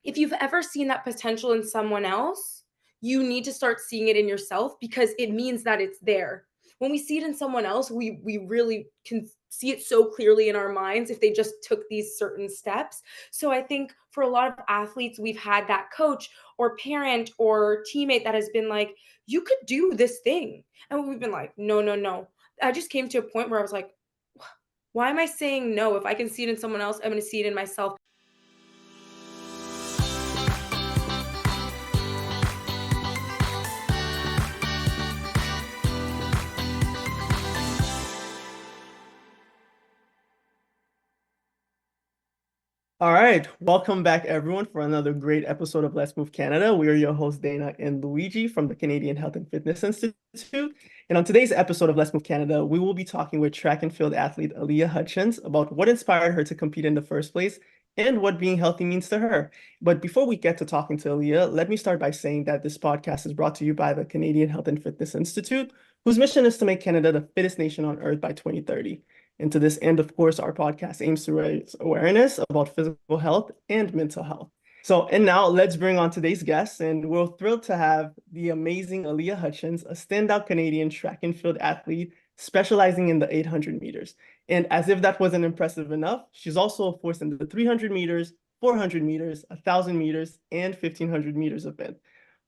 if you've ever seen that potential in someone else, you need to start seeing it in yourself because it means that it's there. When we see it in someone else, we really can see it so clearly in our minds if they just took these certain steps. So I think for a lot of athletes, we've had that coach or parent or teammate that has been like, you could do this thing. And we've been like, no, no, no. I just came to a point where I was like, why am I saying no? If I can see it in someone else, I'm going to see it in myself. All right, welcome back everyone for another great episode of Let's Move Canada. We are your hosts Dana and Luigi from the Canadian Health and Fitness Institute. And on today's episode of Let's Move Canada, we will be talking with track and field athlete Aleeya Hutchins about what inspired her to compete in the first place and what being healthy means to her. But before we get to talking to Aleeya, let me start by saying that this podcast is brought to you by the Canadian Health and Fitness Institute, whose mission is to make Canada the fittest nation on earth by 2030. And to this end, of course, our podcast aims to raise awareness about physical health and mental health. So, and now let's bring on today's guest, and we're thrilled to have the amazing Aleeya Hutchins, a standout Canadian track and field athlete specializing in the 800 meters. And as if that wasn't impressive enough, she's also a force in the 300 meters, 400 meters, 1,000 meters, and 1,500 meters event.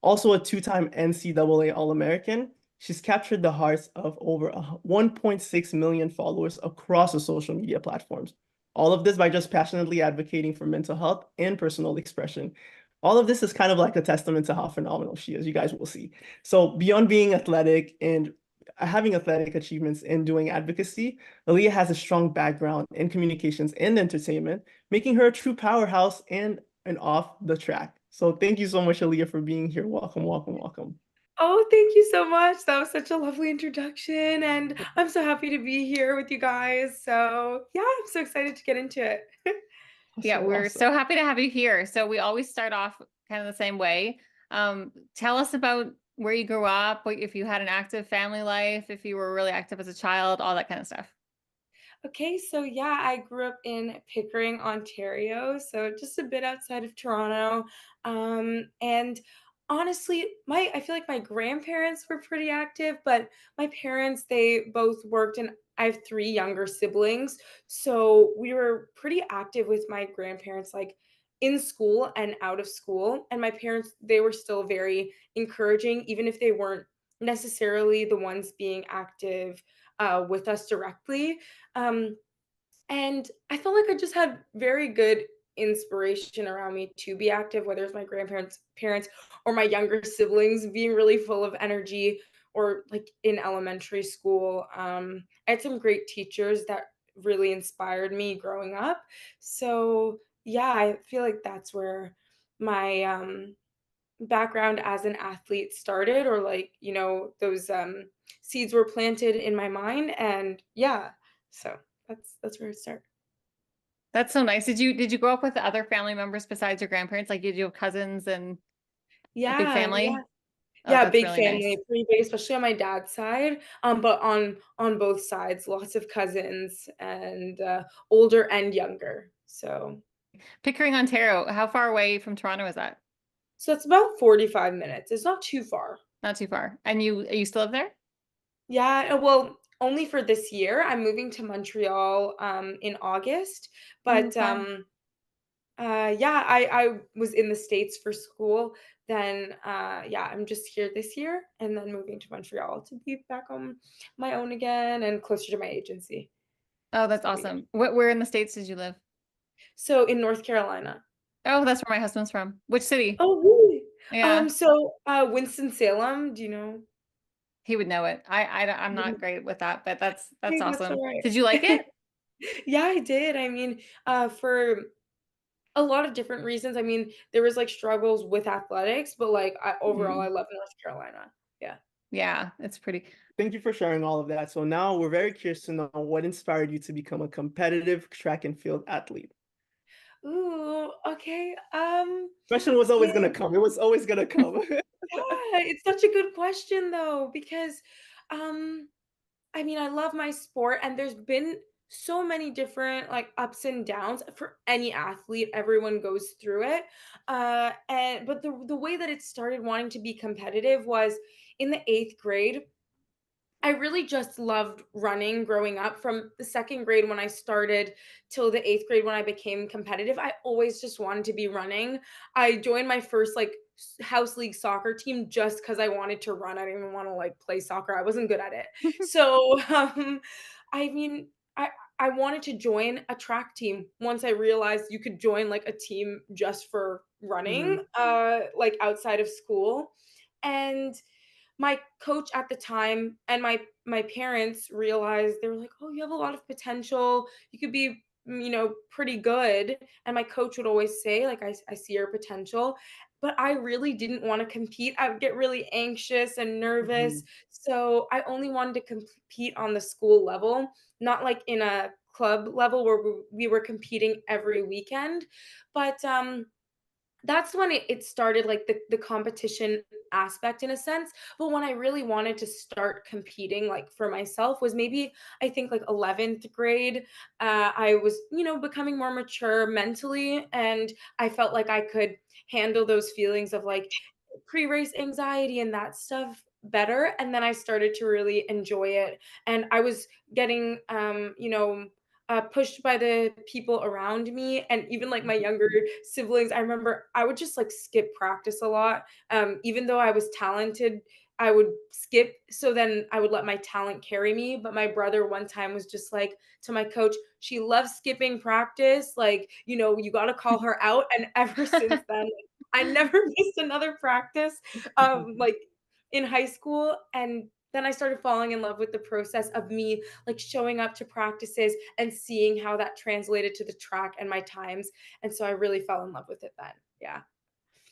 Also a two-time NCAA All-American. She's captured the hearts of over 1.6 million followers across the social media platforms. All of this by just passionately advocating for mental health and personal expression. All of this is kind of like a testament to how phenomenal she is, you guys will see. So beyond being athletic and having athletic achievements and doing advocacy, Aleeya has a strong background in communications and entertainment, making her a true powerhouse and off the track. So thank you so much, Aleeya, for being here. Welcome, welcome, welcome. Oh, thank you so much. That was such a lovely introduction, and I'm so happy to be here with you guys. So, yeah, I'm so excited to get into it. Yeah, Awesome, we're awesome. so happy to have you here. So we always start off kind of the same way. Tell us about where you grew up, if you had an active family life, if you were really active as a child, all that kind of stuff. Okay, so yeah, I grew up in Pickering, Ontario, so just a bit outside of Toronto. And honestly, my I feel like my grandparents were pretty active, but my parents, they both worked and I have three younger siblings. So we were pretty active with my grandparents, like in school and out of school. And my parents, they were still very encouraging, even if they weren't necessarily the ones being active with us directly. um, and I felt like I just had very good inspiration around me to be active, whether it's my grandparents, parents, or my younger siblings being really full of energy, or like in elementary school. I had some great teachers that really inspired me growing up. So yeah, I feel like that's where my background as an athlete started, or like, those seeds were planted in my mind. And yeah, so that's where it started. That's so nice. Did you grow up with other family members besides your grandparents? Like, did you have cousins and a big Yeah, yeah. family? Oh, Yeah, that's big really nice. family, pretty big, especially on my dad's side. But on both sides, lots of cousins, and older and younger. Pickering, Ontario. How far away from Toronto is that? So it's about 45 minutes. It's not too far. Not too far. And you still live there? Yeah, well, only for this year. I'm moving to Montreal in August, Oh, but fun. yeah, I was in the States for school. Then yeah, I'm just here this year, and then moving to Montreal to be back on my own again and closer to my agency. Oh, that's So yeah. awesome. Where in the States did you live? So in North Carolina. Oh, that's where my husband's from. Which city? Oh, really? Yeah, So Winston-Salem, do you know? he would know it. I'm not great with that, but that's Hey, that's awesome. all right. Did you like it? Yeah, I did. I mean, for a lot of different reasons. I mean, there was like struggles with athletics, but like overall, I Mm, love North Carolina. Yeah. yeah, it's pretty. Thank you for sharing all of that. So now we're very curious to know what inspired you to become a competitive track and field athlete. Ooh, okay. Question was always gonna Yeah, come. It was always gonna come. yeah, it's such a good question though, because um I mean, I love my sport, and there's been so many different like ups and downs for any athlete. Everyone goes through it. And but the way that it started wanting to be competitive was in the 8th grade. I really just loved running growing up from the 2nd grade when I started till the 8th grade when I became competitive. I always just wanted to be running. I joined my first like house league soccer team just cuz I wanted to run. I didn't even want to like play soccer. I wasn't good at it. So, I mean, I wanted to join a track team once I realized you could join like a team just for Hmm. running like outside of school. And my coach at the time and my parents realized, they were like, "Oh, you have a lot of potential. You could be, pretty good." And my coach would always say, like, I see your potential. But I really didn't want to compete. I would get really anxious and nervous. Hmm. So I only wanted to compete on the school level, not like in a club level where we were competing every weekend. But that's when it started, like, the competition aspect in a sense. But when I really wanted to start competing, like, for myself was maybe, I think, like, 11th grade. I was, becoming more mature mentally, and I felt like I could handle those feelings of, like, pre-race anxiety and that stuff better, and then I started to really enjoy it, and I was getting, pushed by the people around me and even, like, my younger siblings. I remember I would just, like, skip practice a lot, even though I was talented, I would skip, so then I would let my talent carry me. But my brother one time was just like to my coach, "She loves skipping practice, like, you gotta call her out," and ever since then, like, I never missed another practice, like, in high school. And then I started falling in love with the process of me, like, showing up to practices and seeing how that translated to the track and my times, and so I really fell in love with it then. Yeah.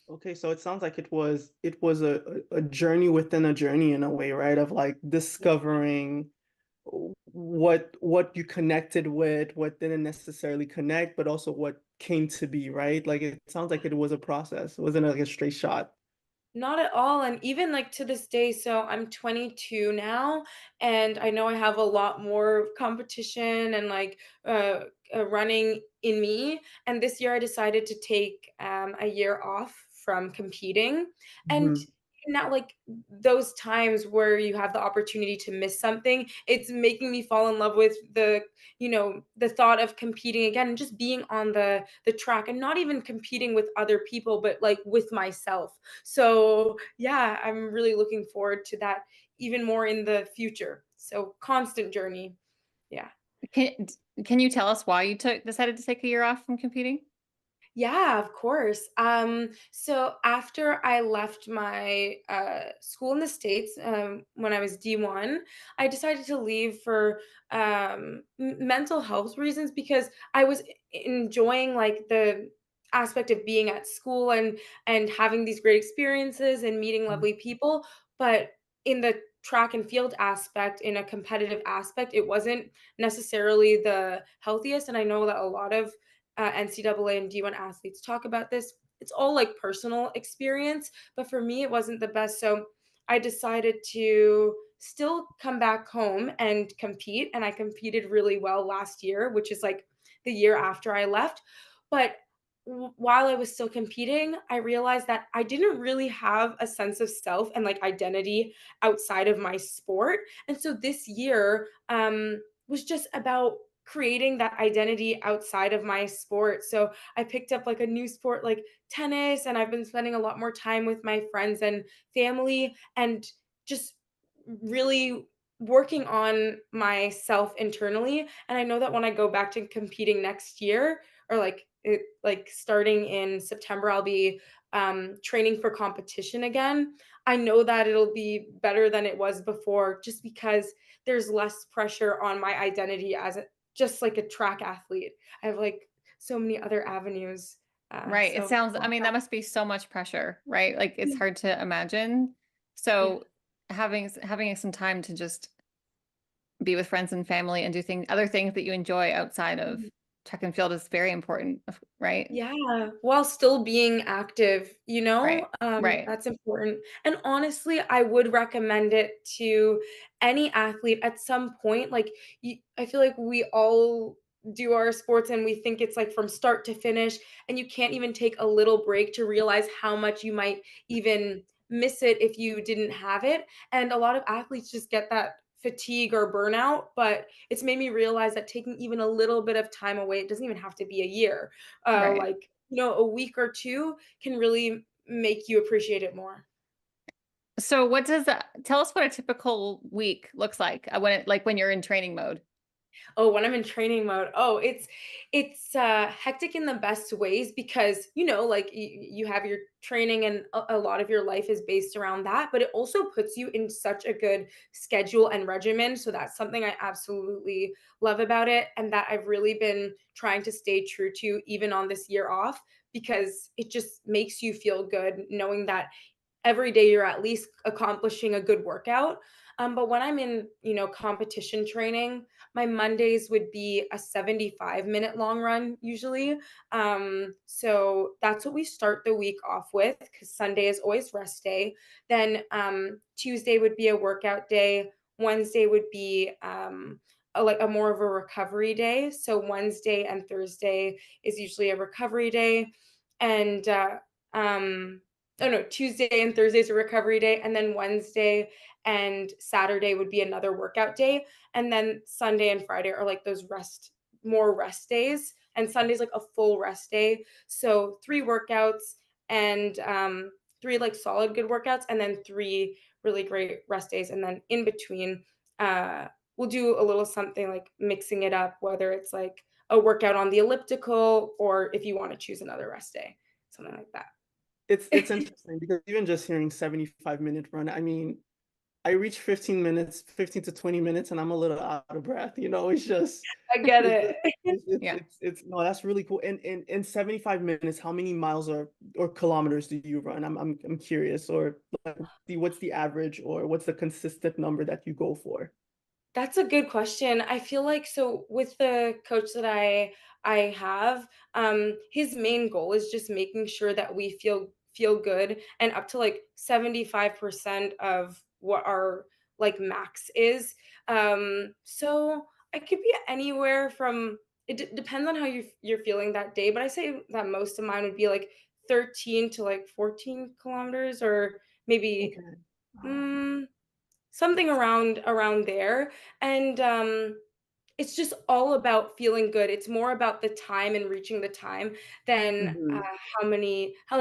Okay, so it sounds like it was a journey within a journey in a way, right? Of like discovering what you connected with, what didn't necessarily connect, but also what came to be, right? Like it sounds like it was a process. It wasn't like a straight shot. Not at all, and even, like, to this day, so I'm 22 now, and I know I have a lot more competition and, like, running in me, and this year I decided to take, a year off from competing. And Hmm. now, like, those times where you have the opportunity to miss something, it's making me fall in love with the thought of competing again and just being on the track, and not even competing with other people, but, like, with myself. So, yeah, I'm really looking forward to that even more in the future. So, constant journey. Yeah. Can can you tell us why you decided to take a year off from competing? Yeah, of course. So after I left my school in the States, when I was D1, I decided to leave for mental health reasons, because I was enjoying like the aspect of being at school and having these great experiences and meeting lovely people. But in the track and field aspect, in a competitive aspect, it wasn't necessarily the healthiest. And I know that a lot of NCAA and D1 athletes talk about this. It's all like personal experience, but for me, it wasn't the best. So I decided to still come back home and compete. And I competed really well last year, which is like the year after I left. But while I was still competing, I realized that I didn't really have a sense of self and like identity outside of my sport. And so this year was just about creating that identity outside of my sport. So I picked up like a new sport like tennis, and I've been spending a lot more time with my friends and family, and just really working on myself internally. And I know that when I go back to competing next year, or like starting in September, I'll be training for competition again. I know that it'll be better than it was before, just because there's less pressure on my identity as just like a track athlete. I have like so many other avenues. Right. It So sounds, I mean, that must be so much pressure, right? Like it's yeah, hard to imagine. yeah. So having some time to just be with friends and family and do things, other things that you enjoy outside of Mhm. track and field is very important, right? Yeah, while still being active, Right. Right. that's important, and honestly, I would recommend it to any athlete at some point, like, I feel like we all do our sports and we think it's, like, from start to finish, and you can't even take a little break to realize how much you might even miss it if you didn't have it, and a lot of athletes just get that fatigue or burnout, but it's made me realize that taking even a little bit of time away, it doesn't even have to be a year, Right. like, a week or 2 can really make you appreciate it more. So what does that tell us what a typical week looks like when you're in training mode? Oh, when I'm in training mode, it's hectic in the best ways because, like, you have your training and a lot of your life is based around that, but it also puts you in such a good schedule and regimen, so that's something I absolutely love about it and that I've really been trying to stay true to even on this year off because it just makes you feel good knowing that every day you're at least accomplishing a good workout. But when I'm in, competition training, my Mondays would be a 75-minute long run usually. So that's what we start the week off with because Sunday is always rest day. Then Tuesday would be a workout day. Wednesday would be like a more of a recovery day. So Wednesday and Thursday is usually a recovery day. And um, oh no, Tuesday and Thursday is a recovery day, and then Wednesday and Saturday would be another workout day, and then Sunday and Friday are like those more rest days, and Sunday's like a full rest day. So 3 workouts and 3 like solid good workouts, and then 3 really great rest days, and then in between, uh, we'll do a little something like mixing it up, whether it's like a workout on the elliptical or if you want to choose another rest day, something like that. It's interesting because even just hearing 75-minute run, I mean, I reach 15 minutes, 15 to 20 minutes, and I'm a little out of breath. It's just, I get it's, it. Yeah. no, that's really cool. And in 75 minutes, how many miles or kilometers do you run? I'm curious, or like, what's the average, or what's the consistent number that you go for? That's a good question. I feel like so with the coach that I have, his main goal is just making sure that we feel good and up to like 75% of what our like max is. So I could be anywhere from depends on how you're feeling that day, but I say that most of mine would be like 13 to like 14 kilometers or maybe Okay. Wow. mm, something around there, and, it's just all about feeling good. It's more about the time and reaching the time than, Mhm.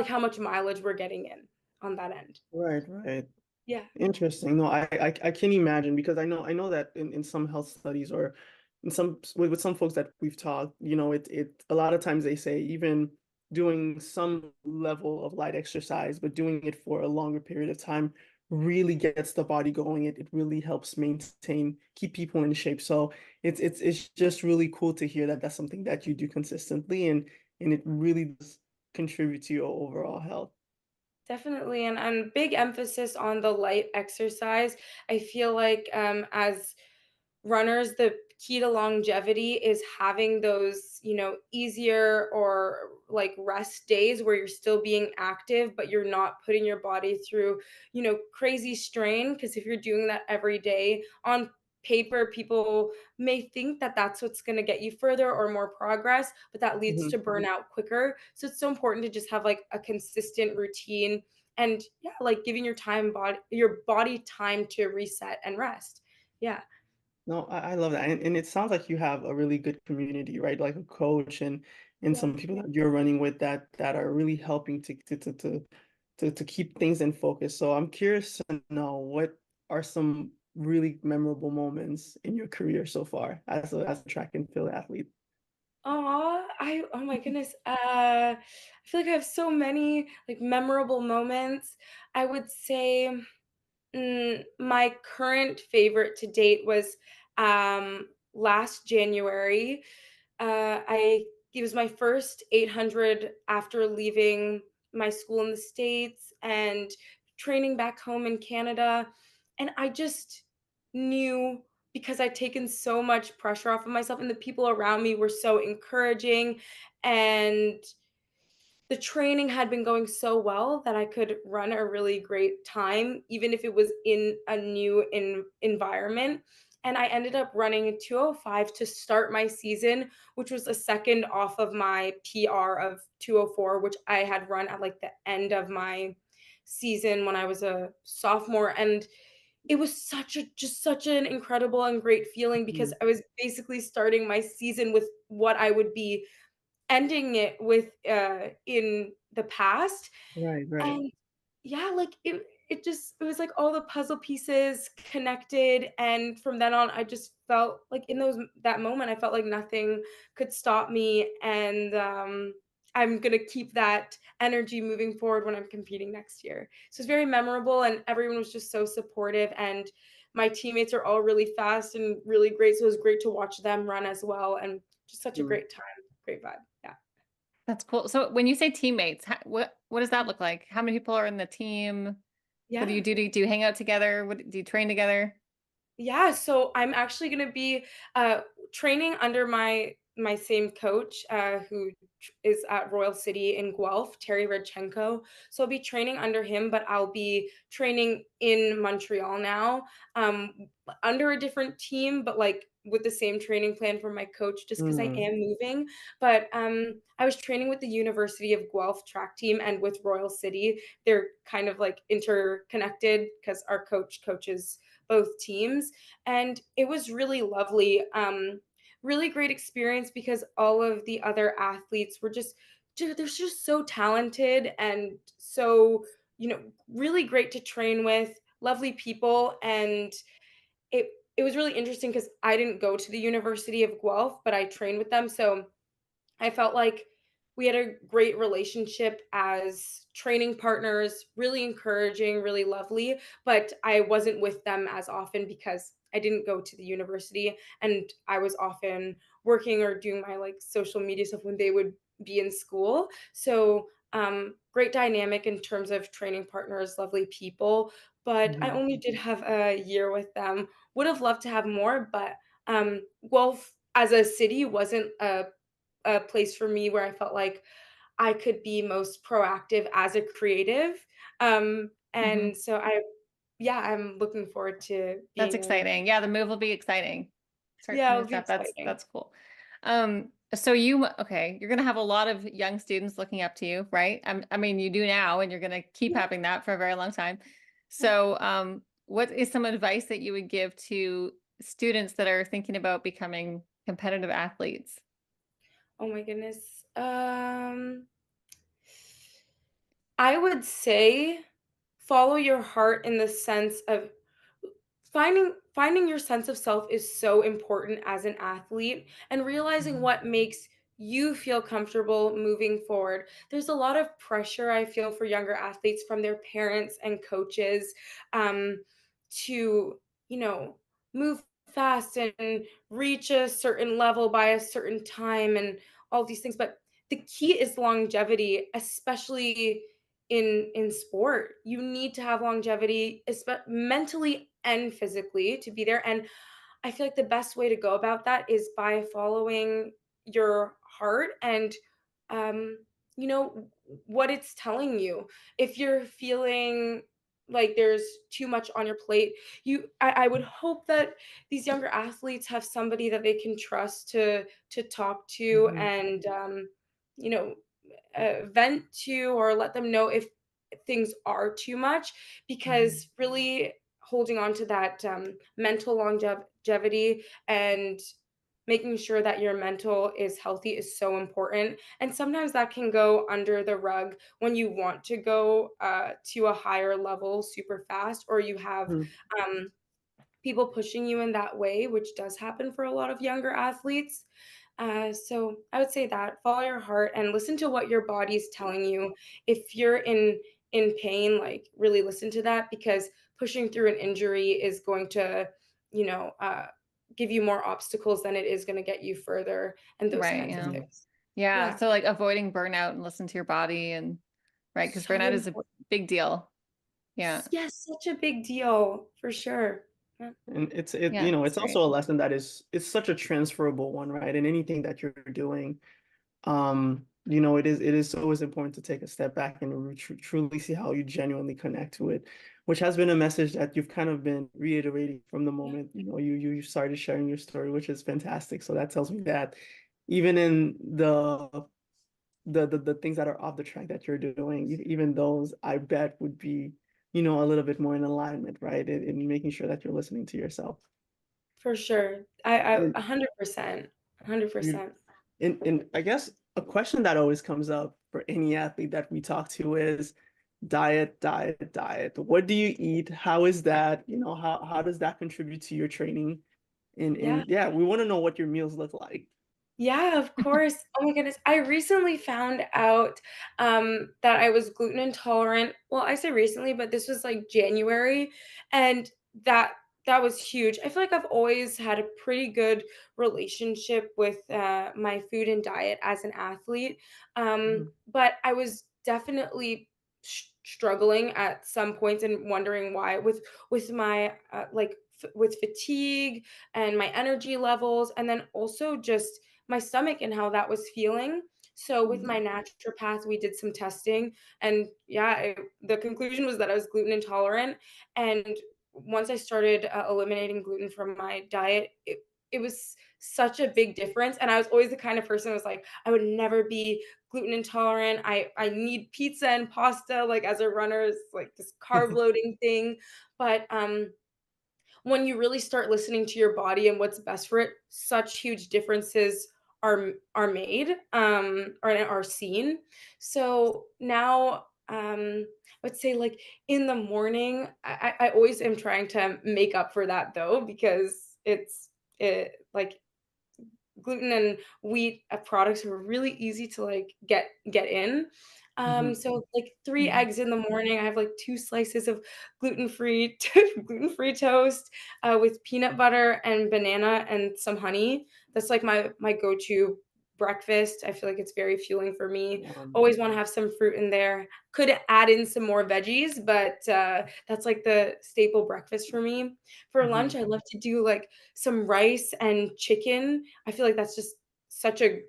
how much mileage we're getting in on that end. Right, right. Yeah. Interesting. No, I can imagine because I know that in some health studies or in some with some folks that we've talked, it a lot of times they say even doing some level of light exercise, but doing it for a longer period of time really gets the body going. It really helps keep people in shape. So it's just really cool to hear that that's something that you do consistently and it really does contribute to your overall health. Definitely, and big emphasis on the light exercise. I feel like, as runners, the key to longevity is having those, easier or like rest days where you're still being active, but you're not putting your body through, crazy strain. Because if you're doing that every day on paper, people may think that that's what's going to get you further or more progress, but that leads to burnout quicker. So it's so important to just have like a consistent routine and yeah, like giving your body time to reset and rest. Yeah. No, I love that. And it sounds like you have a really good community, right? Like a coach and Yeah. some people that you're running with that are really helping to keep things in focus. So I'm curious to know what are some really memorable moments in your career so far as a track and field athlete. Oh my goodness. I feel like I have so many like memorable moments. I would say my current favorite to date was last January. I It was my first 800 after leaving my school in the States and training back home in Canada. And I just knew because I'd taken so much pressure off of myself, and the people around me were so encouraging, and the training had been going so well that I could run a really great time, even if it was in a new environment. And I ended up running a 2:05 to start my season, which was a second off of my PR of 2:04, which I had run at like the end of my season when I was a sophomore. And it was such an incredible and great feeling because Mhm. I was basically starting my season with what I would be ending it with, in the past, Right, right. and yeah, like, it was like all the puzzle pieces connected, and from then on, I just felt like in that moment, I felt like nothing could stop me, and, I'm gonna keep that energy moving forward when I'm competing next year. So it's very memorable, and everyone was just so supportive, and my teammates are all really fast and really great, so it was great to watch them run as well, and just such a Mm. great time, great vibe, yeah. That's cool. So when you say teammates, what does that look like? How many people are in the team? What do you Yeah. do? Do you hang out together? What do you train together? Yeah, so I'm actually gonna be, training under my same coach, who is at Royal City in Guelph, Terry Redchenko. So I'll be training under him, but I'll be training in Montreal now, under a different team, but, like, with the same training plan from my coach just because I Mm. am moving. But, I was training with the University of Guelph track team and with Royal City. They're kind of, like, interconnected because our coach coaches both teams, and it was really lovely, really great experience because all of the other athletes were just they're just so talented and so, really great to train with, lovely people, and it was really interesting because I didn't go to the University of Guelph, but I trained with them, so I felt like we had a great relationship as training partners, really encouraging, really lovely, but I wasn't with them as often because I didn't go to the university and I was often working or doing my like social media stuff when they would be in school. So, great dynamic in terms of training partners, lovely people, but I Mhm. only did have a year with them. Would have loved to have more, but Guelph as a city wasn't a place for me where I felt like I could be most proactive as a creative. Hmm. And so yeah, I'm looking forward to That's being in. exciting. Yeah, the move will be exciting. Start to Yeah, move it'll be stuff. exciting. That's cool. So okay, you're gonna have a lot of young students looking up to you, right? I mean, you do now, and you're gonna keep Yeah, having that for a very long time. yeah. So, what is some advice that you would give to students that are thinking about becoming competitive athletes? Oh my goodness. I would say follow your heart in the sense of finding your sense of self is so important as an athlete and realizing Mhm. what makes you feel comfortable moving forward. There's a lot of pressure I feel for younger athletes from their parents and coaches, to, you know, move fast and reach a certain level by a certain time and all these things. But the key is longevity, especially in sport. You need to have longevity, mentally and physically, to be there. And I feel like the best way to go about that is by following your heart and, um, what it's telling you. If you're feeling like there's too much on your plate, I would hope that these younger athletes have somebody that they can trust to talk to Mhm. and, you know, vent to or let them know if things are too much, Mhm. because really holding on to that, mental longevity and making sure that your mental is healthy is so important. And sometimes that can go under the rug when you want to go, to a higher level super fast, or you have, Mhm. um, people pushing you in that way, which does happen for a lot of younger athletes. So I would say that follow your heart and listen to what your body's telling you. If you're in pain, like really listen to that because pushing through an injury is going to, you know, give you more obstacles than it is going to get you further and those Right. kinds of Yeah. Mhm. things. Yeah. Yeah, So like avoiding burnout and listen to your body and right, because so burnout is a important. big deal. Yeah. Yes, such a big deal for sure. Yeah, And Yeah, it's that's great. also a lesson that it's such a transferable one, right? In anything that you're doing, it is always important to take a step back and truly see how you genuinely connect to it, which has been a message that you've kind of been reiterating from the yeah, moment, you started sharing your story, which is fantastic. So that tells me that even in the things that are off the track that you're doing, even those I bet would be, a little bit more in alignment, right? In making sure that you're listening to yourself. for sure. I And 100%, you 100%. and I guess a question that always comes up for any athlete that we talk to is diet, diet, diet. What do you eat? How is that? How does that contribute to your training? Yeah. And yeah, we want to know what your meals look like. Yeah, of course. Oh my goodness. I recently found out that I was gluten intolerant. Well, I say recently, but this was like January, and that that was huge. I feel like I've always had a pretty good relationship with my food and diet as an athlete, Mhm, but I was definitely struggling at some points and wondering why with my with fatigue and my energy levels, and then also just my stomach and how that was feeling. So with my mhm, naturopath, we did some testing, and yeah, the conclusion was that I was gluten intolerant. And once I started eliminating gluten from my diet, it was such a big difference. And I was always the kind of person who was like, I would never be gluten intolerant. I need pizza and pasta like as a runner, it's like this carb loading thing. But when you really start listening to your body and what's best for it, such huge differences are made, or are seen. So now, I would say like in the morning, I always am trying to make up for that though, because like gluten and wheat products are really easy to like get in. mhm, So like three mhm. eggs in the morning. I have like two slices of gluten-free gluten-free toast with peanut butter and banana and some honey. That's like my go-to breakfast. I feel like it's very fueling for me. Always want to have some fruit in there. Could add in some more veggies, but that's like the staple breakfast for me. For lunch, Mhm. I love to do like some rice and chicken. I feel like that's just such a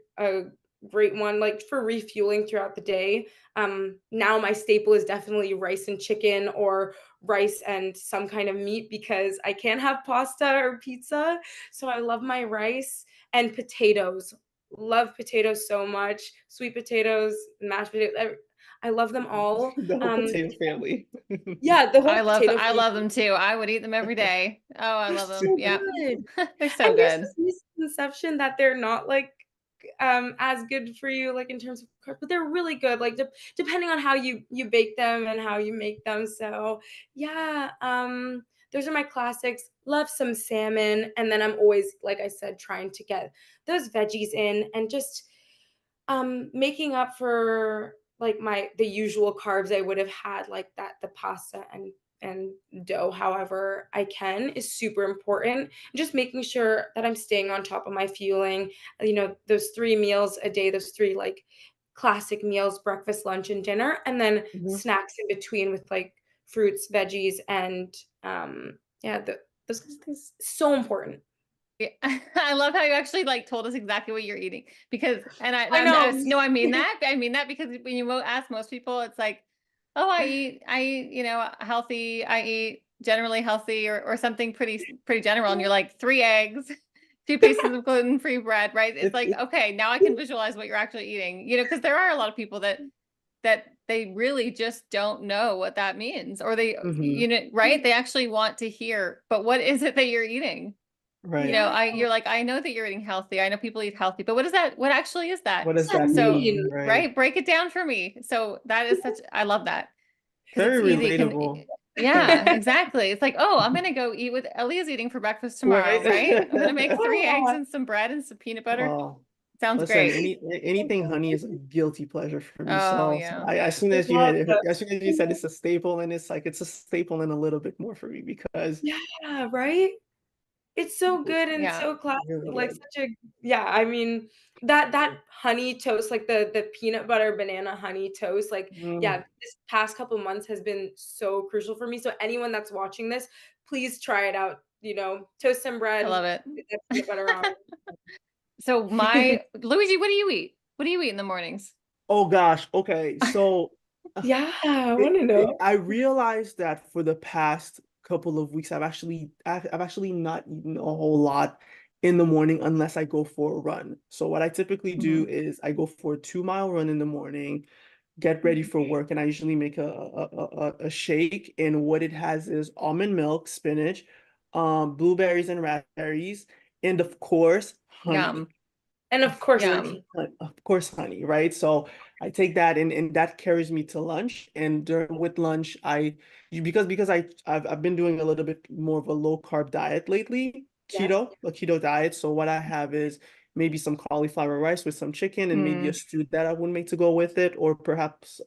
great one, like, for refueling throughout the day. Now my staple is definitely rice and chicken or rice and some kind of meat because I can't have pasta or pizza. So I love my rice and potatoes. Love potatoes so much. Sweet potatoes, mashed potatoes, I love them all. The whole potato family. Yeah, the whole potato I love family. them too. I would eat them every day. Oh, I They're love so them. Yep. good. They're so And there's good. this misconception that they're not, like, as good for you, like, in terms of carbs, but they're really good, like, depending on how you bake them and how you make them, so, yeah, those are my classics. Love some salmon, and then I'm always, like I said, trying to get those veggies in and just making up for, like, the usual carbs I would have had, like the pasta and dough, however I can, is super important. Just making sure that I'm staying on top of my fueling, those 3 meals a day, those 3, like, classic meals, breakfast, lunch, and dinner, and then Mhm. snacks in between with, like, fruits, veggies, and, yeah, those kinds of things, so important. Yeah. I love how you actually like told us exactly what you're eating because, I know. no, I mean that. I mean that because when you ask most people, it's like, oh, I eat, healthy. I eat generally healthy or something pretty general. And you're like 3 eggs, 2 pieces of gluten-free bread, right? It's It, like, it, okay, now I can visualize what you're actually eating, because there are a lot of people that they really just don't know what that means or they, mhm, right? They actually want to hear, but what is it that you're eating? right. Yeah. You're like, I know that you're eating healthy. I know people eat healthy, but what is that? What actually is that? What What does does that that So, mean? mean? Right. right, break it down for me. So that is I love that because it's Very easy. relatable. Yeah, exactly. It's like, oh, I'm gonna go eat what Aleeya's eating for breakfast tomorrow, right? I'm gonna make Right. 3 eggs Yeah. and some bread and some peanut butter. Oh, Sounds listen, great. anything honey is a guilty pleasure for me. Oh So yeah. as soon I as love that. as soon as you said it's a staple, and it's like it's a staple and a little bit more for me because Yeah, right? It's so good and Yeah. so classic, really like, good. such a yeah, I mean, that honey toast, like, the peanut butter banana honey toast, like, yeah, Mm, this past couple months has been so crucial for me, so anyone that's watching this, please try it out. toast some I bread, love it. get that peanut butter on So it. Luigi, what do you eat? What do you eat in the mornings? Oh gosh. Okay. So Yeah, I wanna know. I realized that for the past couple of weeks, I've actually not eaten a whole lot in the morning unless I go for a run. So what I typically do Mhm. is I go for a 2 mile run in the morning, get ready for work, and I usually make a shake. And what it has is almond milk, spinach, blueberries and raspberries, and of course, honey. Yum. And of course, Yum. honey. Of course, honey, right? So I take that and that carries me to lunch. And with lunch, because I've been doing a little bit more of a low carb diet lately, Yeah. a keto diet. So what I have is maybe some cauliflower rice with some chicken and maybe a Mm, stew that I would make to go with it, or perhaps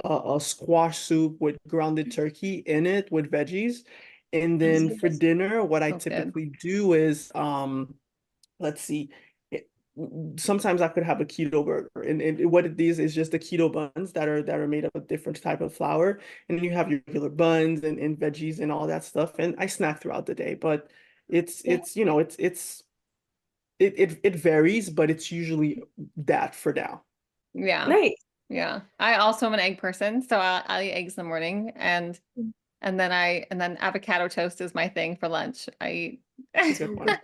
a squash soup with grounded turkey in it with veggies. And Sounds then for delicious. dinner, what I sounds good. typically do is let's see. It- Sometimes I could have a keto burger, and what it is just the keto buns that are made of a different type of flour, and then you have your regular buns and veggies and all that stuff. And I snack throughout the day, but Yeah. it varies, but it's usually that for now. Yeah. Nice. Yeah. I also am an egg person, so I'll eat eggs in the morning and then avocado toast is my thing for lunch. I eat It's a good So one, good.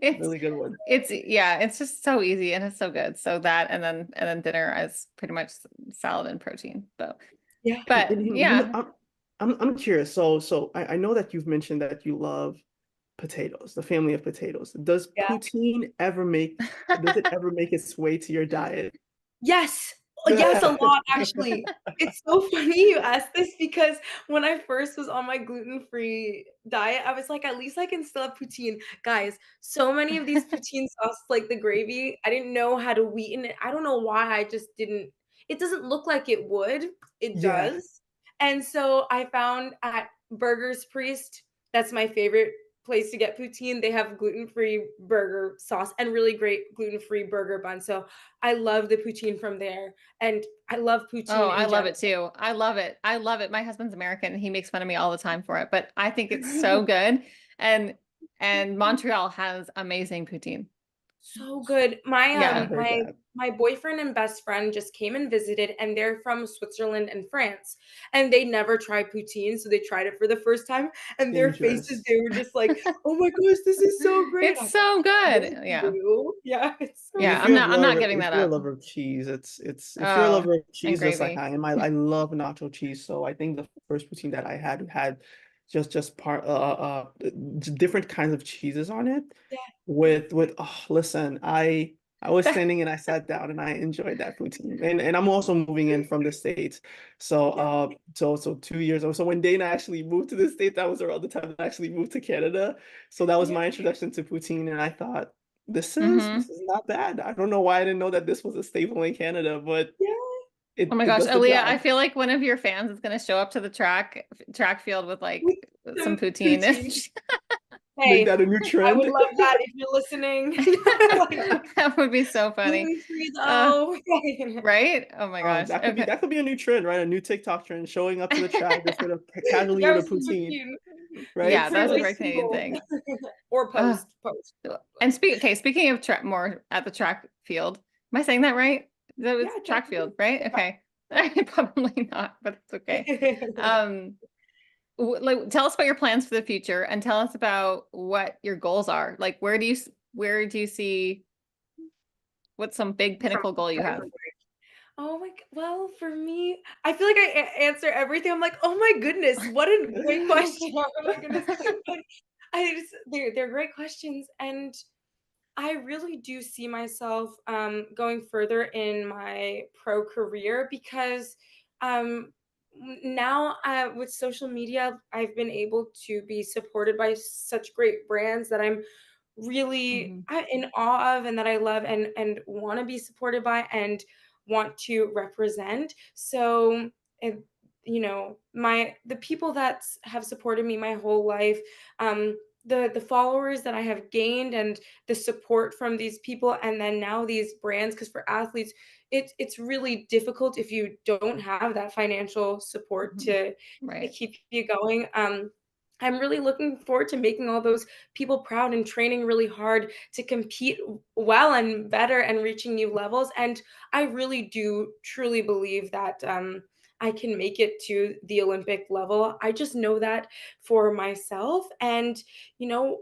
it's really good one. yeah, it's just so easy and it's so good. So that and then dinner is pretty much salad and protein. So Yeah. but yeah. I'm curious. So I know that you've mentioned that you love potatoes, the family of potatoes. Yeah. Does it ever make its way to your diet? Yes. Yes, a lot, actually. It's so funny you asked this because when I first was on my gluten-free diet, I was like, "At least I can still have poutine." Guys, so many of these poutine sauces, like the gravy, I didn't know how to sweeten it. I don't know why, I just didn't it doesn't look like it would. It Yeah, does. And so I found at Burger's Priest, that's my favorite place to get poutine. They have gluten-free burger sauce and really great gluten-free burger bun. So I love the poutine from there, and I love Oh, poutine I in love general. it too. I love it. I love it. My husband's American and he makes fun of me all the time for it, but I think it's so good. And Montreal has amazing poutine. So good. My, I've Yeah. heard that. my boyfriend and best friend just came and visited, and they're from Switzerland and France, and they never tried poutine, so they tried it for the first time, and their faces, Dangerous. they were just like, "Oh my gosh, this is so great." I It's was like, so "Give good. it to Yeah. you." Yeah, it's And so Yeah. good. I'm not giving if that you're a up. lover of cheese, it's if you're a Oh, lover of and cheese just like gravy. I am, I love nacho cheese. So I think the first poutine that I had just different kinds of cheeses on it Yeah, with oh listen, I was standing and I sat down and I enjoyed that poutine. And I'm also moving in from the States. So yeah, so 2 years ago. So when Dana actually moved to the States, that was around the time I actually moved to Canada. So that was yeah, my introduction to poutine, and I thought this Hmm. is not bad. I don't know why I didn't know that this was a staple in Canada, but yeah. Oh my it gosh, does the Aleeya, I job. feel like one of your fans is going to show up to the track field with With like some some poutine. poutine. Make Hey, that a new I would trend. love that if you're listening. Like, That would be so funny. gluten-free Uh, though. right? Oh my gosh. Okay. That could be a new trend, right? A new TikTok trend, showing up to the track just with a casually with a Yes, poutine, poutine. right? Yeah, Pretty that's a much very Canadian single. thing. Or Uh, post. and speaking of track more at the track field, am I saying that right? That was Yeah, track definitely. field, right? Okay. Probably not, but it's okay. Um, like, tell us about your plans for the future and tell us about what your goals are. Like, where do you see what's some big From pinnacle goal you have? Oh my g well, for me, I feel like I answer everything. I'm like, "Oh my goodness, what a great question." Oh my goodness. But I just they're great questions, and I really do see myself going further in my pro career because now with social media, I've been able to be supported by such great brands that I'm really Mhm. in awe of and that I love and want to be supported by and want to represent. So, it, my the people that have supported me my whole life, the followers that I have gained and the support from these people and then now these brands because for athletes it's really difficult if you don't have that financial support Mhm. to Right. keep you going I'm really looking forward to making all those people proud and training really hard to compete well and better and reaching new levels. And I really do truly believe that I can make it to the Olympic level. I just know that for myself. And, you know,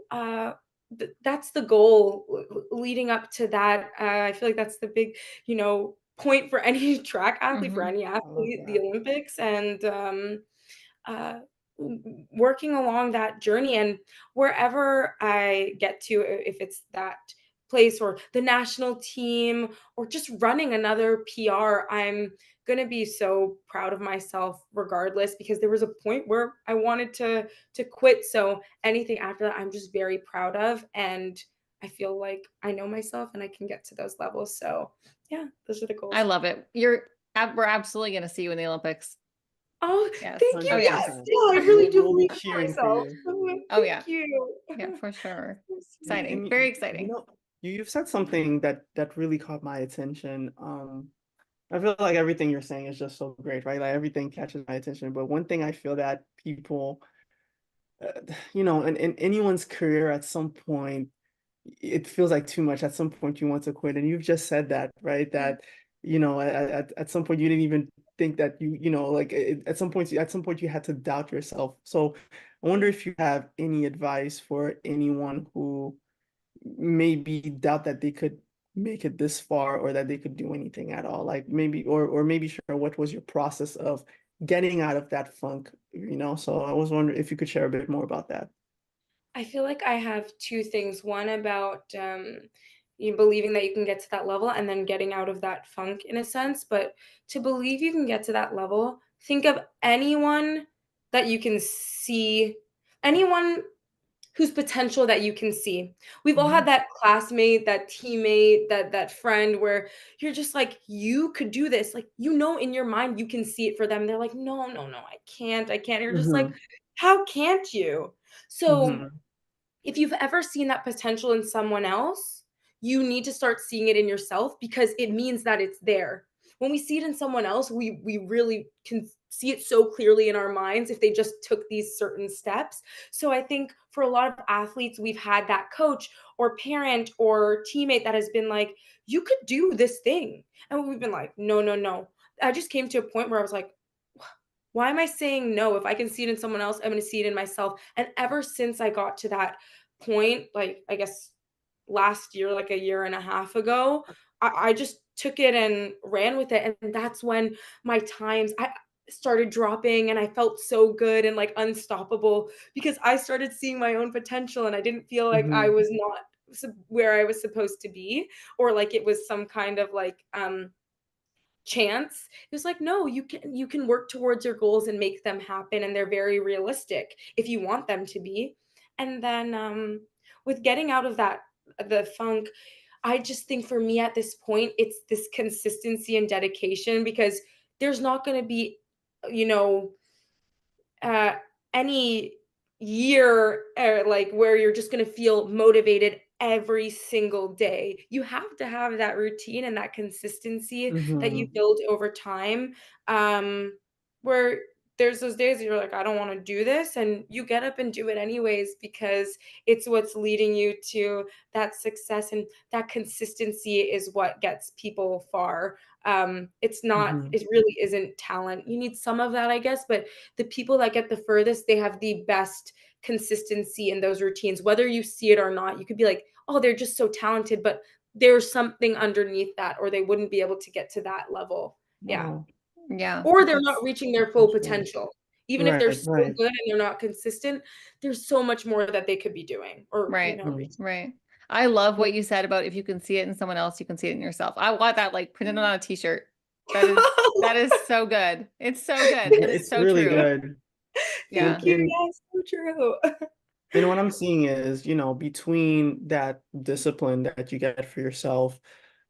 that's the goal leading up to that. I feel like that's the big, point for any track athlete, for Hmm. any I love athlete, the that. Olympics. And, uh, working along that journey, and wherever I get to, if it's that place or the national team or just running another PR, I'm going to be so proud of myself regardless, because there was a point where I wanted to quit. So anything after that, I'm just very proud of, and I feel like I know myself and I can get to those levels. So yeah, those are the I goals. love it. We're absolutely going to see you in the Olympics. Oh, Yes. thank Oh, you. Yes. yes. 100%. Yeah, I really do We'll be believe in cheering for myself. you. Oh, Oh, yeah. thank you. Yeah, for sure. So Exciting. And Very you exciting. know, you've said something that really caught my attention. I feel like everything you're saying is just so great, right? Like everything catches my attention. But one thing I feel that people, in anyone's career at some point, it feels like too much. At some point, you want to quit, and you've just said that, right? Mm. That at some point you didn't even think that like at some point you had to doubt yourself. So I wonder if you have any advice for anyone who maybe doubt that they could make it this far or that they could do anything at all. Like maybe or maybe share what was your process of getting out of that funk, So I was wondering if you could share a bit more about that. I feel like I have 2 things. One about, you believing that you can get to that level and then getting out of that funk in a sense, but to believe you can get to that level, think of anyone that you can see, anyone whose potential that you can see. We've all had Mhm. that classmate, that teammate, that friend where you're just like, "You could do this." Like, in your mind you can see it for them. They're like, "No, no, no, I can't, I can't." You're just like, Mhm. "How can't you?" So Mhm. if you've ever seen that potential in someone else, you need to start seeing it in yourself, because it means that it's there. When we see it in someone else, we really can see it so clearly in our minds if they just took these certain steps. So I think for a lot of athletes, we've had that coach or parent or teammate that has been like, "You could do this thing." And we've been like, "No, no, no." I just came to a point where I was like, why am I saying no? If I can see it in someone else, I'm going to see it in myself. And ever since I got to that point, like I guess last year, like a year and a half ago, I just took it and ran with it. And that's when my times I started dropping, and I felt so good and like unstoppable, because I started seeing my own potential and I didn't feel like I Mhm. was not where I was supposed to be, or like it was some kind of like chance. It was like, no, you can work towards your goals and make them happen, and they're very realistic if you want them to be. And then with getting out of that the funk, I just think for me at this point, it's this consistency and dedication, because there's not going to be, you know, uh, any year like where you're just going to feel motivated every single day. You have to have that routine and that consistency that you Mhm. build over time. Where there's those days that you're like, I don't want to do this, and you get up and do it anyways, because it's what's leading you to that success, and that consistency is what gets people far. It's not, Mhm. it really isn't talent. You need some of that, I guess, but the people that get the furthest, they have the best consistency in those routines, whether you see it or not. You could be like, oh, they're just so talented, but there's something underneath that, or they wouldn't be able to get to that level. Yeah. Wow. Yeah, Or they're not that's reaching their So full true. potential. Even if they're Right, so right. good and they're not consistent, there's so much more that they could be doing, or, right. Mhm. reaching. Right. I love Yeah. what you said about if you can see it in someone else, you can see it in yourself. I want that like printed on a t-shirt. That is so good. It's so good. Yeah, And it's it's so really true. good. And Yeah. Thank you. and Yes, so true. and what I'm seeing is, between that discipline that you get for yourself,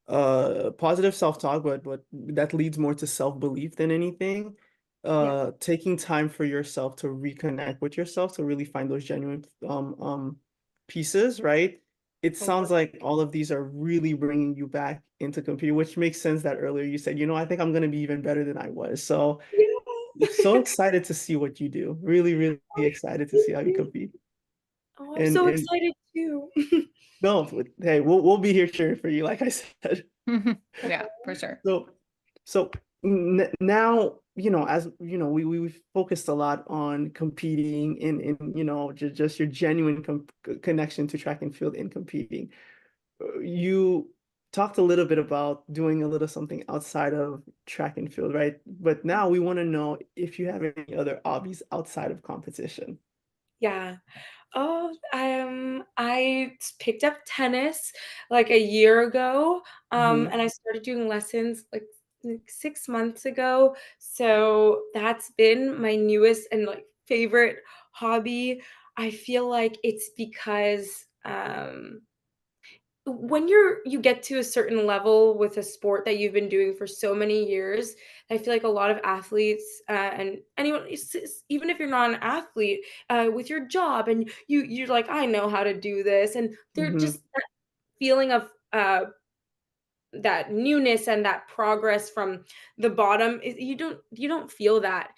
positive self-talk, but that leads more to self-belief than anything. Yeah, Taking time for yourself to reconnect with yourself to really find those genuine pieces, right? It sounds totally. like all of these are really bringing you back into computing, which makes sense that earlier you said, I think I'm going to be even better than I was. So Yeah. so excited to see what you do. Really, really excited to see how you compete. Oh, I'm so And excited too. no, hey, we'll be here cheering for you, like I said. Yeah, for sure. So, so now, as you know, we've focused a lot on competing in just your genuine connection to track and field in competing. You talked a little bit about doing a little something outside of track and field, right? But now we want to know if you have any other hobbies outside of competition. Yeah. Oh, I picked up tennis like a year ago, Hmm. and I started doing lessons like 6 months ago. So that's been my newest and like favorite hobby. I feel like it's because when you get to a certain level with a sport that you've been doing for so many years, I feel like a lot of athletes and anyone, even if you're not an athlete, with your job and you're like, I know how to do this, and they're Hmm. just that feeling of that newness and that progress from the bottom you don't feel that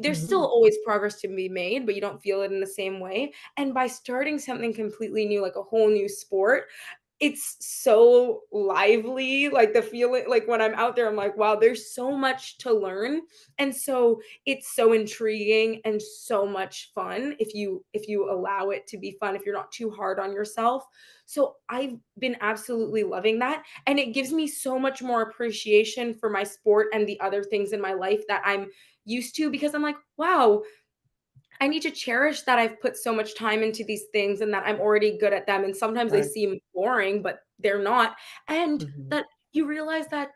there's still Hmm. always progress to be made, but you don't feel it in the same way. And by starting something completely new, like a whole new sport, it's so lively, like, the feeling like, when I'm out there, I'm like, "Wow, there's so much to learn," and so it's so intriguing and so much fun if you allow it to be fun, if you're not too hard on yourself. So I've been absolutely loving that, and it gives me so much more appreciation for my sport and the other things in my life that I'm used to, because I'm like, "Wow, I need to cherish that I've put so much time into these things and that I'm already good at them." And sometimes they Right. seem boring, but they're not. And Hmm. that you realize that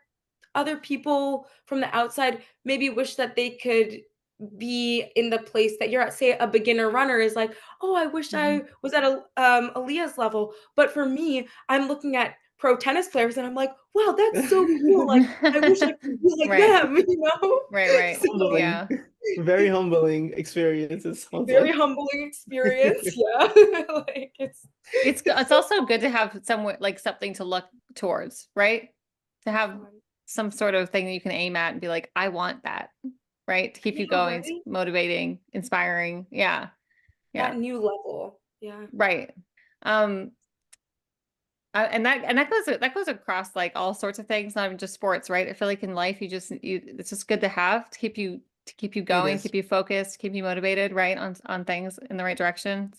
other people from the outside maybe wish that they could be in the place that you're at. Say a beginner runner is like, "Oh, I wish Hmm. I was at a Aleeya's level." But for me, I'm looking at pro tennis players and I'm like, "Wow, that's so cool. Like, I wish I could be like Right, them," you know? right, right. So Humbling, Yeah. very humbling experience, it sounds very like. humbling experience, yeah. Like, It's it's so also good to have somewhere like something to look towards, right? To have fun. some sort of thing that you can aim at and be like, I want that, right? To keep Yeah, you going, right? motivating, inspiring. Yeah. Yeah. That new level, yeah. Right. Um, and that goes across like all sorts of things, not even just sports, right? I feel like in life it's just good to have to keep you It going, is. keep you focused, keep you motivated, right? On things in the right direction.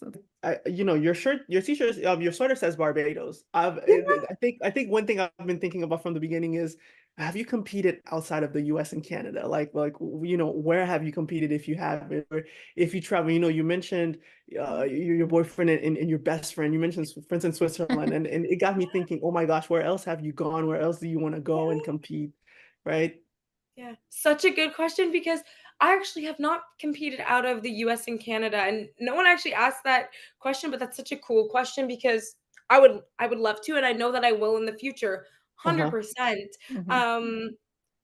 Your shirt, your t-shirt, your sweater says Barbados. Yeah, I think one thing I've been thinking about from the beginning is, have you competed outside of the U.S. and Canada? Where have you competed if you have it, or if you travel? You mentioned your boyfriend and your best friend. You mentioned friends in Switzerland, and it got me thinking, oh my gosh, where else have you gone? Where else do you want to go and yeah. compete? Right? Yeah, such a good question, because I actually have not competed out of the US and Canada, and no one actually asked that question, but that's such a cool question because I would love to, and I know that I will in the future, Uh-huh. 100%. Mhm. Um,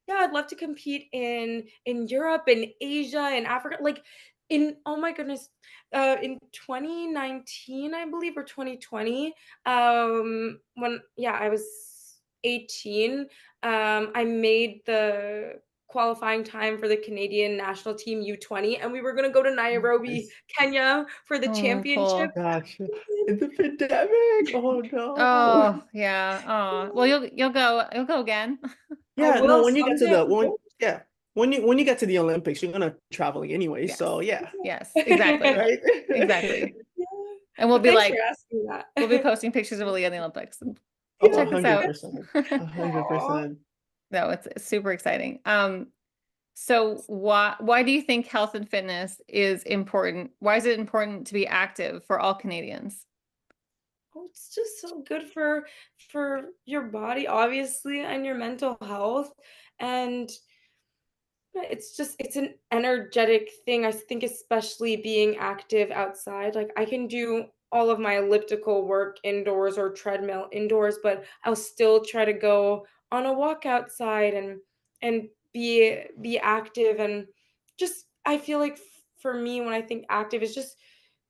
yeah, I'd love to compete in Europe and Asia and Africa, like, in oh my goodness, in 2019, I believe, or 2020, when yeah, I was 18, I made the qualifying time for the Canadian national team U20, and we were gonna go to Nairobi, Nice. Kenya for the Oh, championship. cool. Gotcha. In the pandemic. Oh no. Oh, yeah. Oh, well, you'll go again. I Yeah, no, will when you get to someday, the I when hope. yeah, when you get to the Olympics, you're gonna be traveling anyway. So Yes. yeah, Yes, exactly. right? Exactly. Yeah, And we'll but be thanks for like, asking we'll be that. posting pictures of Aaliyah in the Olympics. Oh, Yeah. Check this out. 100%. a hundred Aw. percent. No, it's super exciting. So why do you think health and fitness is important? Why is it important to be active for all Canadians? Oh, it's just so good for your body, obviously, and your mental health, and it's an energetic thing. I think especially being active outside, like, I can do all of my elliptical work indoors or treadmill indoors, but I'll still try to go on a walk outside and be active, and just I feel like for me, when I think active, is just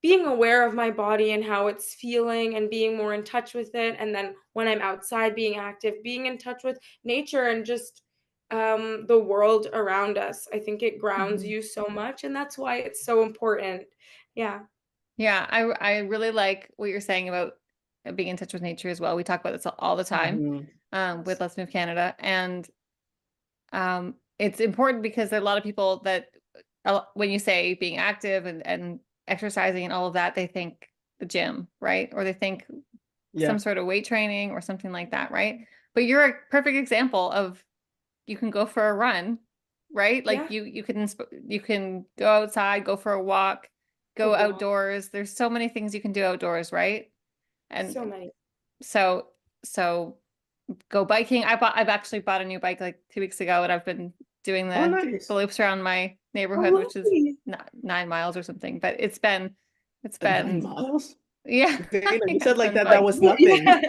being aware of my body and how it's feeling and being more in touch with it, and then when I'm outside being active, being in touch with nature and just the world around us. I think it grounds Mhm. you so much, and that's why it's so important. Yeah. Yeah, I really like what you're saying about being in touch with nature as well. We talk about this all the time Mhm. with Let's Move Canada, and it's important because there are a lot of people that when you say being active and exercising and all of that, they think the gym, right? Or they think some Yeah. sort of weight training or something like that, right? But you're a perfect example of you can go for a run, right? Like Yeah. you can go outside, go for a walk, A go walk. outdoors. There's so many things you can do outdoors, right? So And many. so so go biking. I've actually bought a new bike like 2 weeks ago, and I've been doing Oh, the nice. loops around my Oh, neighborhood, which is lovely. not 9 miles or something. But it's The 9 been miles? yeah, Dana, you yeah, said it's like been that fun. was nothing. Yeah.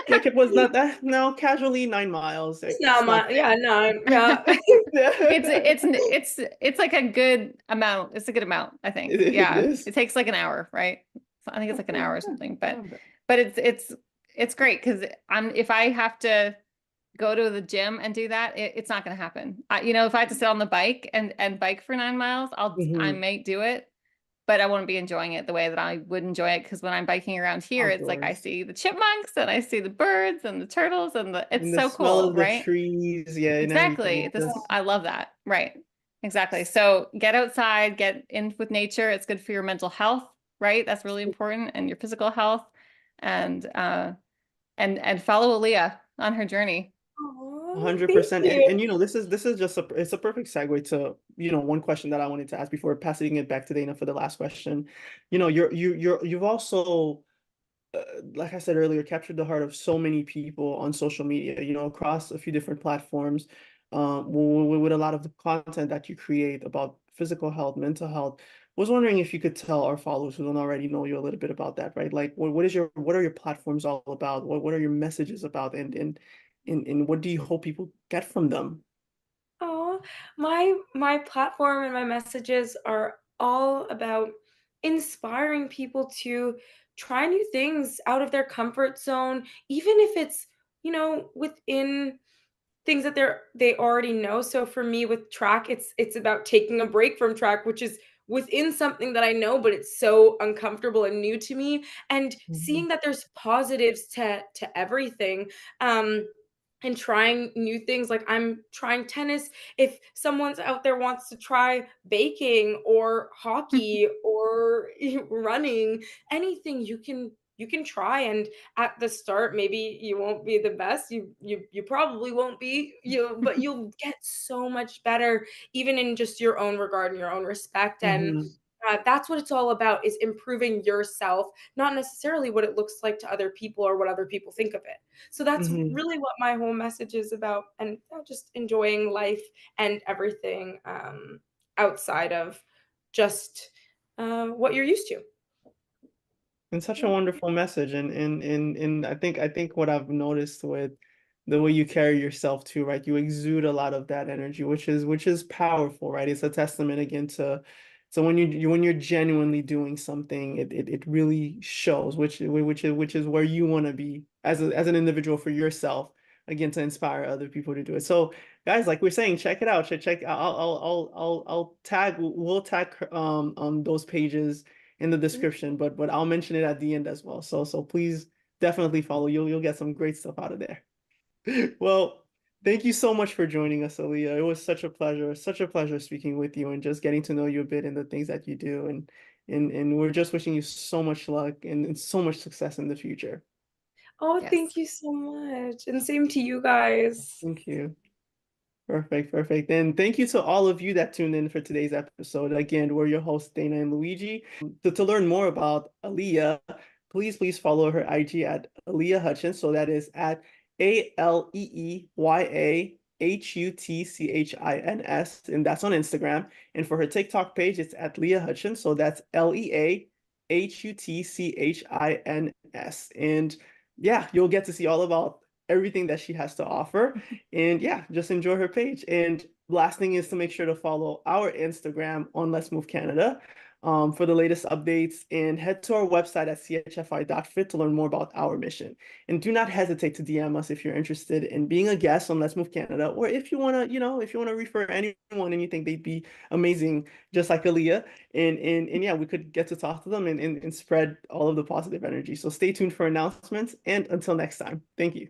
Like it was not that, no, casually 9 miles. It's It's not my, nothing. yeah, no, yeah. It's like a good amount. It's a good amount, I think. It Yeah, is. it takes like an hour, right? So I think it's like an Okay, hour or yeah, something. not bad. But it's great because I'm if I have to go to the gym and do that, it's not going to happen. If I have to sit on the bike and bike for 9 miles, I Mhm. might do it, but I won't be enjoying it the way that I would enjoy it because when I'm biking around here, it's like I Outdoors. see the chipmunks and I see the birds and the turtles it's And the so smell cool, of the right? trees, yeah, and everything. Exactly. It This just I love that. Right. Exactly. So get outside, get in with nature. It's good for your mental health, right? That's really important, and your physical health, and and follow Aleeya on her journey. Oh, thank 100%. And you. and this is just it's a perfect segue to, one question that I wanted to ask before passing it back to Dana for the last question. You've also like I said earlier, captured the heart of so many people on social media, across a few different platforms, with a lot of the content that you create about physical health, mental health. Was wondering if you could tell our followers who don't already know you a little bit about that, right? Like, what are your platforms all about? What are your messages about? And what do you hope people get from them? Oh, my platform and my messages are all about inspiring people to try new things out of their comfort zone, even if it's, within things that they already know. So for me with track, it's about taking a break from track, which is within something that I know, but it's so uncomfortable and new to me, and Mhm. seeing that there's positives to everything. And trying new things, like I'm trying tennis. If someone's out there wants to try baking or hockey or running, anything you can try. And at the start, maybe you won't be the best. You probably won't be, but you'll get so much better, even in just your own regard and your own respect. And Mhm. that's what it's all about, is improving yourself, not necessarily what it looks like to other people or what other people think of it. So that's Mhm. really what my whole message is about, and just enjoying life and everything, outside of just what you're used to. And such a Yeah. wonderful message. And I think what I've noticed with the way you carry yourself too, right? You exude a lot of that energy, which is powerful, right? It's a testament again to so when you're genuinely doing something, it really shows, which is where you want to be as an individual for yourself, again, to inspire other people to do it. So guys, like we're saying, check it out. Check. I'll tag. We'll tag those pages in the description, but I'll mention it at the end as well. So please definitely follow. You'll get some great stuff out of there. Well, thank you so much for joining us, Aleeya. It was such a pleasure speaking with you and just getting to know you a bit and the things that you do. And we're just wishing you so much luck and so much success in the future. Oh, Yes. thank you so much, and same to you guys. Thank you. Perfect, perfect. And thank you to all of you that tuned in for today's episode. Again, we're your hosts, Dana and Luigi. To learn more about Aleeya, please follow her IG at Aleeya Hutchins. So that is at AleeyaHutchins, and that's on Instagram. And for her TikTok page, it's at Leah Hutchins. So that's LeaHutchins. And yeah, you'll get to see all about everything that she has to offer. And yeah, just enjoy her page. And last thing is to make sure to follow our Instagram on Let's Move Canada for the latest updates, and head to our website at chfi.fit to learn more about our mission. And do not hesitate to DM us if you're interested in being a guest on Let's Move Canada, or if you want to, if you want to refer anyone and you think they'd be amazing, just like Aleeya. And yeah, we could get to talk to them and spread all of the positive energy. So stay tuned for announcements. And until next time, thank you.